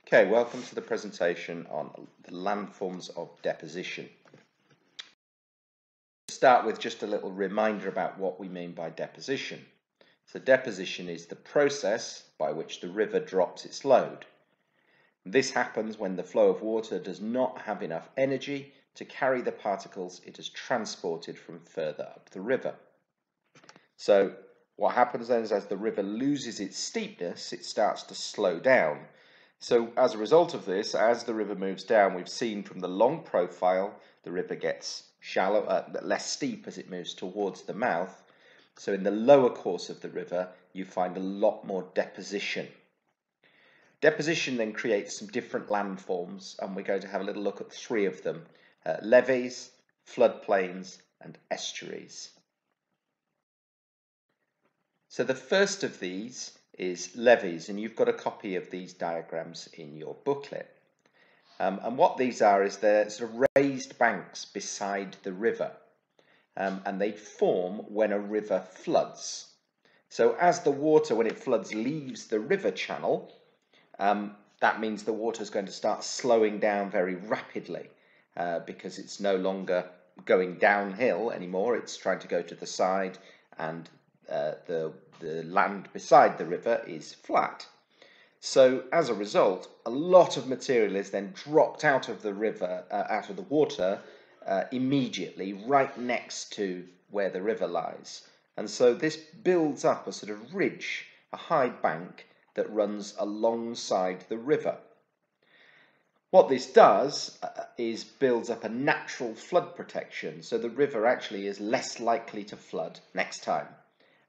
Okay, welcome to the presentation on the landforms of deposition. To start with just a little reminder about what we mean by deposition. So deposition is the process by which the river drops its load. This happens when the flow of water does not have enough energy to carry the particles it has transported from further up the river. So what happens then is as the river loses its steepness, it starts to slow down. So as a result of this, as the river moves down, we've seen from the long profile, the river gets shallow, less steep as it moves towards the mouth. So in the lower course of the river, you find a lot more deposition. Deposition then creates some different landforms, and we're going to have a little look at three of them: levees, floodplains, and estuaries. So the first of these is levees, and you've got a copy of these diagrams in your booklet. And what these are is they're sort of raised banks beside the river, and they form when a river floods. So as the water, when it floods, leaves the river channel, that means the water is going to start slowing down very rapidly because it's no longer going downhill anymore. It's trying to go to the side, and the land beside the river is flat. So as a result, a lot of material is then dropped out of the river, out of the water, immediately right next to where the river lies. And so this builds up a sort of ridge, a high bank that runs alongside the river. What this does is builds up a natural flood protection, so the river actually is less likely to flood next time.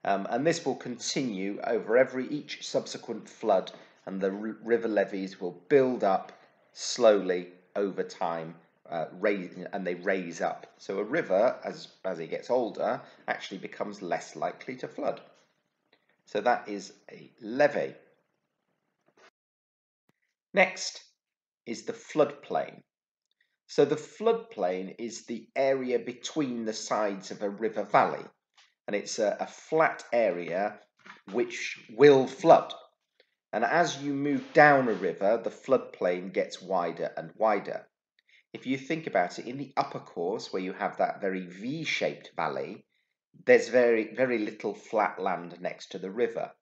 And this will continue over each subsequent flood, and the river levees will build up slowly over time, and they raise up. So a river, as it gets older, actually becomes less likely to flood. So that is a levee. Next is the floodplain. So the floodplain is the area between the sides of a river valley, and it's a flat area which will flood. And as you move down a river, the floodplain gets wider and wider. If you think about it, in the upper course, where you have that very V-shaped valley, there's very little flat land next to the river,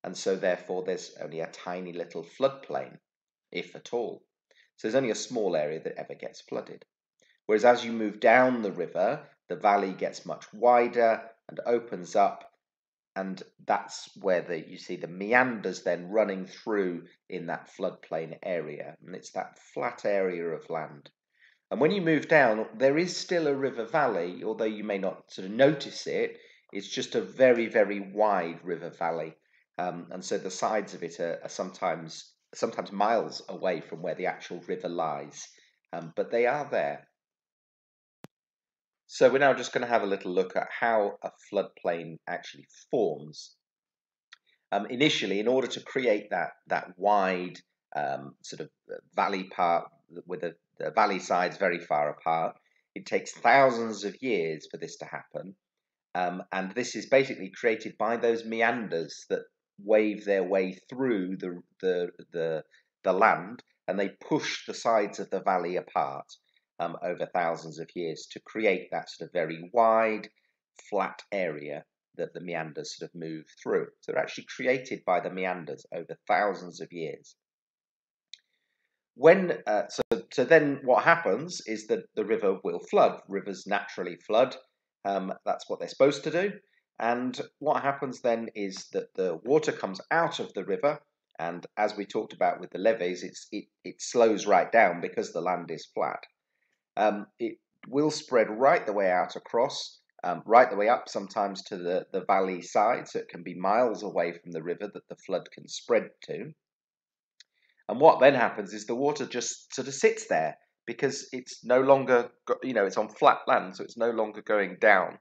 and so therefore there's only a tiny little floodplain, if at all. So there's only a small area that ever gets flooded. Whereas as you move down the river, the valley gets much wider and opens up, and that's where you see the meanders then running through in that floodplain area, and it's that flat area of land. And when you move down, there is still a river valley, although you may not sort of notice it. It's just a very wide river valley, and so the sides of it are sometimes miles away from where the actual river lies, but they are there. So we're now just going to have a little look at how a floodplain actually forms. Initially, in order to create that wide sort of valley part with the valley sides very far apart, it takes thousands of years for this to happen. And this is basically created by those meanders that wave their way through the land, and they push the sides of the valley apart over thousands of years to create that sort of very wide, flat area that the meanders sort of move through. So they're actually created by the meanders over thousands of years. So then what happens is that the river will flood. Rivers naturally flood. That's what they're supposed to do. And what happens then is that the water comes out of the river, and as we talked about with the levees, it slows right down because the land is flat. It will spread right the way out across, right the way up sometimes to the valley side, so it can be miles away from the river that the flood can spread to. And what then happens is the water just sort of sits there because it's no longer, it's on flat land, so it's no longer going down.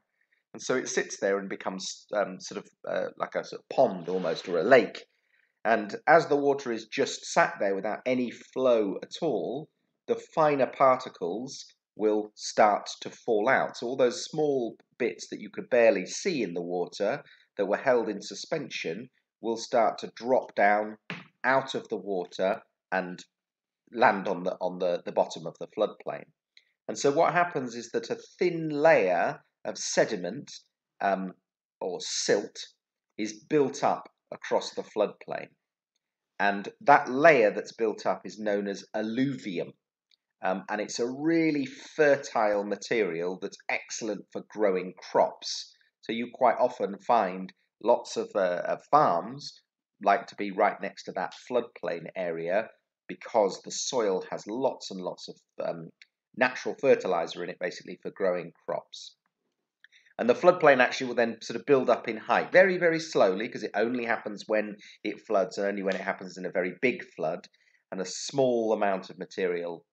And so it sits there and becomes like a sort of pond almost, or a lake. And as the water is just sat there without any flow at all, the finer particles will start to fall out. So all those small bits that you could barely see in the water that were held in suspension will start to drop down out of the water and land on the bottom of the floodplain. And so what happens is that a thin layer of sediment or silt is built up across the floodplain. And that layer that's built up is known as alluvium. And it's a really fertile material that's excellent for growing crops. So you quite often find lots of farms like to be right next to that floodplain area because the soil has lots and lots of natural fertilizer in it, basically for growing crops. And the floodplain actually will then sort of build up in height very, very slowly, because it only happens when it floods and only when it happens in a very big flood. And a small amount of material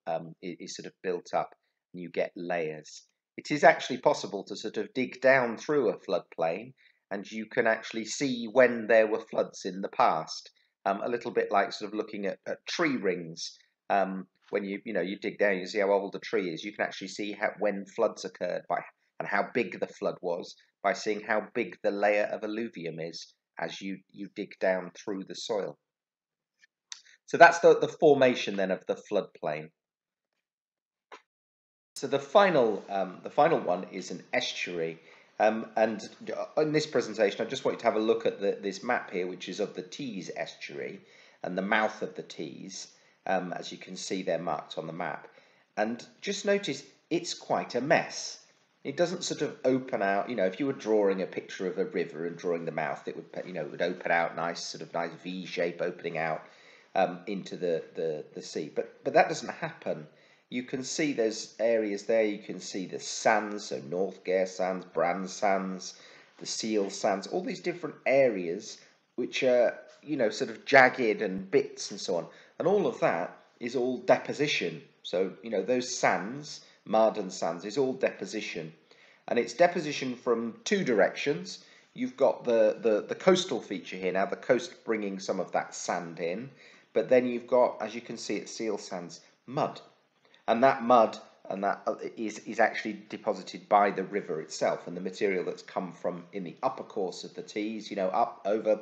is sort of built up and you get layers. It is actually possible to sort of dig down through a floodplain and you can actually see when there were floods in the past. A little bit like sort of looking at tree rings. When you dig down, you see how old the tree is. You can actually see when floods occurred and how big the flood was by seeing how big the layer of alluvium is as you dig down through the soil. So that's the formation then of the floodplain. So the final one is an estuary. And in this presentation, I just want you to have a look at this map here, which is of the Tees estuary and the mouth of the Tees, as you can see they're marked on the map. And just notice it's quite a mess. It doesn't sort of open out, if you were drawing a picture of a river and drawing the mouth, it would, it would open out nice V shape opening out into the sea. But that doesn't happen. You can see there's areas there. You can see the sands, so North Gare Sands, Brand Sands, the Seal Sands, all these different areas which are, sort of jagged and bits and so on. And all of that is all deposition. So, those sands, Marden Sands, is all deposition. And it's deposition from two directions. You've got the coastal feature here now, the coast bringing some of that sand in. But then you've got, as you can see at Seal Sands, mud. And that mud is actually deposited by the river itself, and the material that's come from in the upper course of the Tees, up over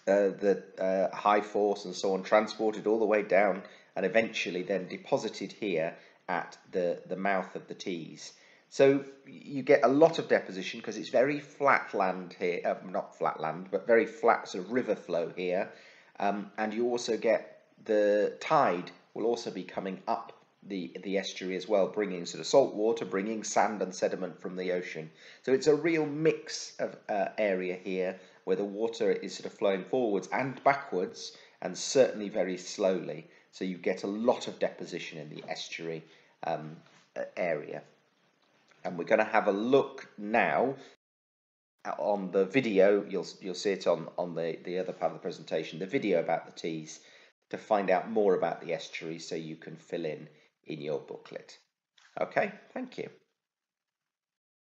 the high force and so on, transported all the way down and eventually then deposited here at the mouth of the Tees. So you get a lot of deposition because it's very flat land here, not flat land, but very flat sort of river flow here. And you also get the tide will also be coming up the estuary as well, bringing sort of salt water, bringing sand and sediment from the ocean. So it's a real mix of area here where the water is sort of flowing forwards and backwards, and certainly very slowly. So you get a lot of deposition in the estuary area. And we're going to have a look now on the video. You'll see it on the other part of the presentation, the video about the Tees, to find out more about the estuary so you can fill in your booklet. Okay, thank you.